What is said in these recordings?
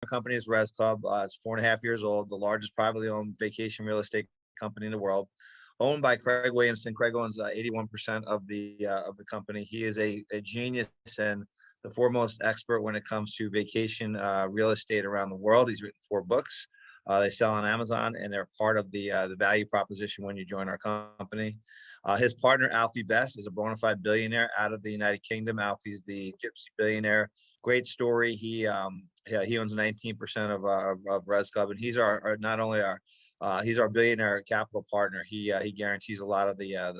company is Res Club. It's 4.5 years old, the largest privately owned vacation real estate company in the world, owned by Craig Williamson. Craig owns 81% of the company. He is a genius and the foremost expert when it comes to vacation real estate around the world. He's written 4 books. They sell on Amazon, and they're part of the value proposition when you join our company. His partner, Alfie Best, is a bona fide billionaire out of the United Kingdom. Alfie's the gypsy billionaire. Great story. He owns 19% of Res Club, and he's our not only our he's our billionaire capital partner. He guarantees a lot of the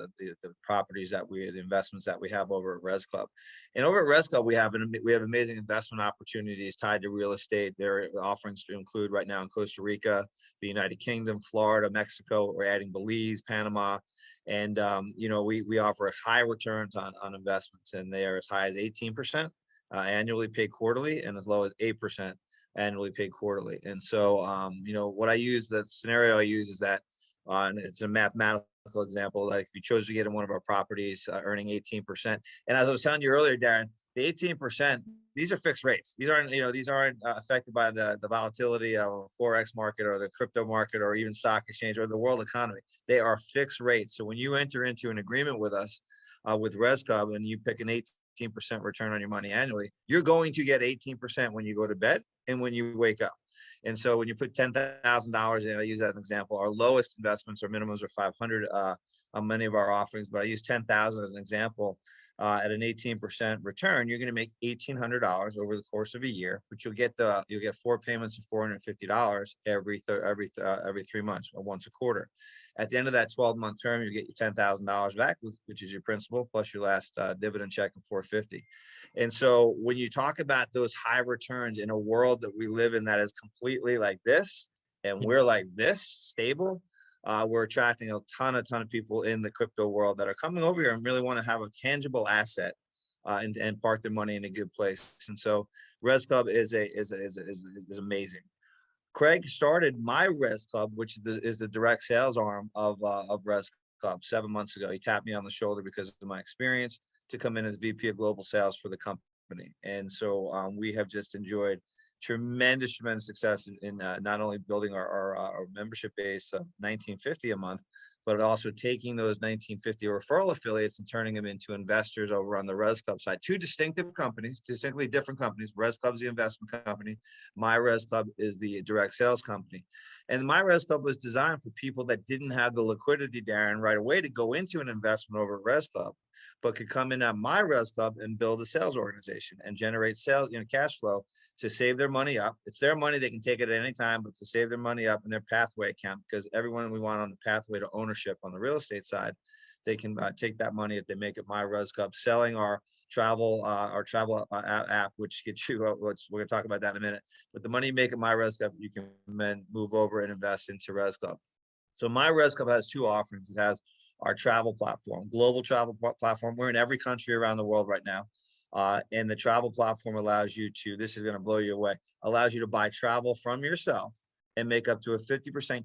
properties the investments that we have over at Res Club. And over at Res Club, we have amazing investment opportunities tied to real estate. Their offerings to include right now in Costa Rica, the United Kingdom, Florida, Mexico. We're adding Belize, Panama, and we offer high returns on investments, and they are as high as 18% annually paid quarterly, and as low as 8% annually paid quarterly. And so, the scenario I use is that, and it's a mathematical example, that if you chose to get in one of our properties, earning 18%, and as I was telling you earlier, Darren, the 18%, these are fixed rates. These aren't affected by the volatility of a FOREX market or the crypto market or even stock exchange or the world economy. They are fixed rates. So when you enter into an agreement with us, with Res Club, and you pick an 18% return on your money annually, you're going to get 18% when you go to bed and when you wake up. And so when you put $10,000 in, I use that as an example. Our lowest investments or minimums are 500 on many of our offerings, but I use 10,000 as an example. At an 18% return, you're going to make $1,800 over the course of a year, but you'll get 4 payments of $450 every 3 months, or once a quarter. At the end of that 12-month term, you get your $10,000 back, which is your principal plus your last dividend check of $450. And so when you talk about those high returns in a world that we live in that is completely like this, and we're like this stable, we're attracting a ton of people in the crypto world that are coming over here and really want to have a tangible asset and park their money in a good place. And so Res Club is amazing. Craig started my Res Club, which is the direct sales arm of Res Club, 7 months ago. He tapped me on the shoulder because of my experience to come in as VP of Global Sales for the company. And so we have just enjoyed tremendous success in not only building our membership base of $19.50 a month, but also taking those $19.50 referral affiliates and turning them into investors over on the Res Club side. 2 distinctly different companies. Res Club is the investment company. My Res Club is the direct sales company. And my Res Club was designed for people that didn't have the liquidity, Darren, right away to go into an investment over at Res Club, but could come in at my Res Club and build a sales organization and generate sales, cash flow to save their money up. It's their money. They can take it at any time, but to save their money up in their pathway account, because everyone we want on the pathway to ownership on the real estate side, they can take that money that they make at my Res Club, selling our travel app, which gets you, we're going to talk about that in a minute. But the money you make at my Res Club, you can then move over and invest into Res Club. So my Res Club has 2 offerings. It has our travel platform, global travel platform. We're in every country around the world right now. And the travel platform allows you to, this is going to blow you away, allows you to buy travel from yourself and make up to a 50%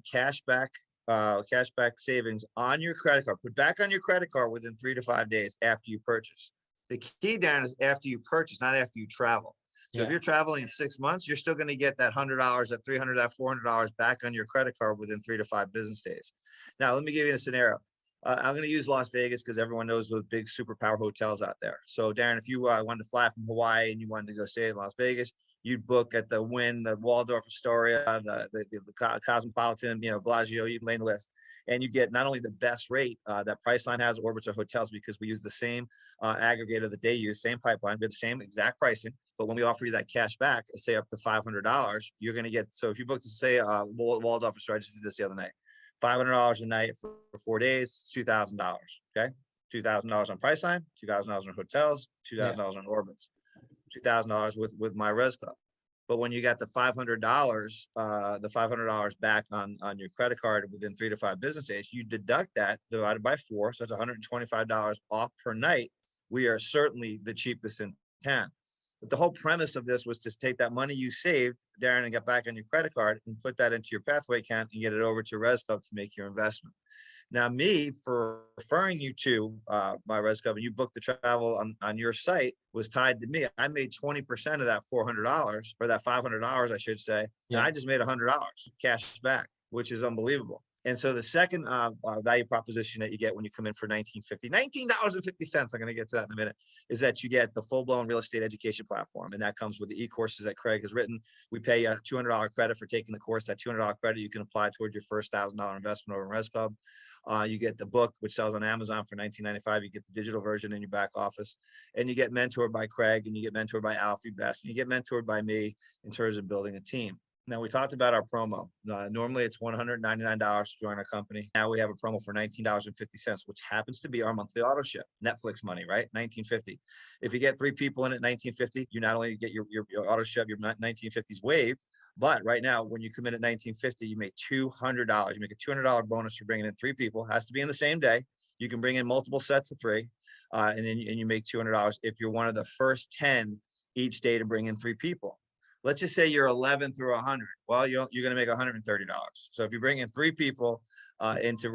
cashback savings on your credit card. Put back on your credit card within 3 to 5 days after you purchase. The key, Darren, is after you purchase, not after you travel. So if you're traveling in 6 months, you're still going to get that $100, that $300, that $400 back on your credit card within 3 to 5 business days. Now, let me give you a scenario. I'm going to use Las Vegas because everyone knows those big superpower hotels out there. So, Darren, if you wanted to fly from Hawaii and you wanted to go stay in Las Vegas, you'd book at the Wynn, the Waldorf Astoria, the Cosmopolitan, Bellagio, you'd lay the list. And you get not only the best rate that Priceline has, Orbitz, or hotels, because we use the same aggregator that they use, same pipeline, we have the same exact pricing. But when we offer you that cash back, say up to $500, you're going to get, so if you book to say Waldorf Astoria, I just did this the other night, $500 a night for 4 days, $2,000. Okay, $2,000 on Priceline, $2,000 on hotels, $2,000 on Orbitz, $2,000 with my Res Club. But when you got the $500 back on your credit card within 3 to 5 business days, you deduct that divided by 4, so that's $125 off per night. We are certainly the cheapest in town. But the whole premise of this was to take that money you saved, Darren, and get back on your credit card and put that into your pathway account and get it over to Res Club to make your investment. Now, me for referring you to my Res Club and you booked the travel on your site was tied to me. I made 20% of that $400 or that $500, I should say. And I just made $100 cash back, which is unbelievable. And so the second value proposition that you get when you come in for $19.50, I'm going to get to that in a minute, is that you get the full-blown real estate education platform. And that comes with the e-courses that Craig has written. We pay you a $200 credit for taking the course. That $200 credit you can apply towards your first $1,000 investment over in Res Club. You get the book, which sells on Amazon for $19.95. You get the digital version in your back office, and you get mentored by Craig, and you get mentored by Alfie Best, and you get mentored by me in terms of building a team. Now, we talked about our promo. Normally, it's $199 to join our company. Now we have a promo for $19.50, which happens to be our monthly auto ship. Netflix money, right? $19.50. If you get 3 people in at $19.50, you not only get your auto ship, your $19.50s waived, but right now, when you come in at $19.50, you make $200. You make a $200 bonus for bringing in 3 people. It has to be in the same day. You can bring in multiple sets of 3, and you make $200 if you're one of the first 10 each day to bring in 3 people. Let's just say you're 11 through 100. Well, you're going to make $130. So if you bring in 3 people into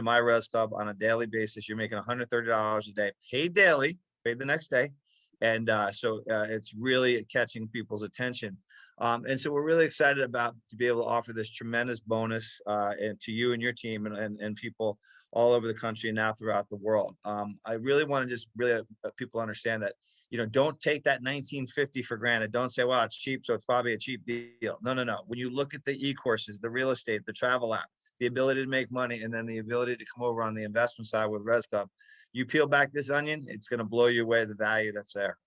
my Res Club on a daily basis, you're making $130 a day, paid daily, paid the next day. And so it's really catching people's attention. And so we're really excited to be able to offer this tremendous bonus and to you and your team and people all over the country and now throughout the world. I really want to just really people understand that, don't take that $19.50 for granted. Don't say, well, it's cheap, so it's probably a cheap deal. No, no, no. When you look at the e-courses, the real estate, the travel app, the ability to make money, and then the ability to come over on the investment side with Res Club, you peel back this onion, it's going to blow you away the value that's there.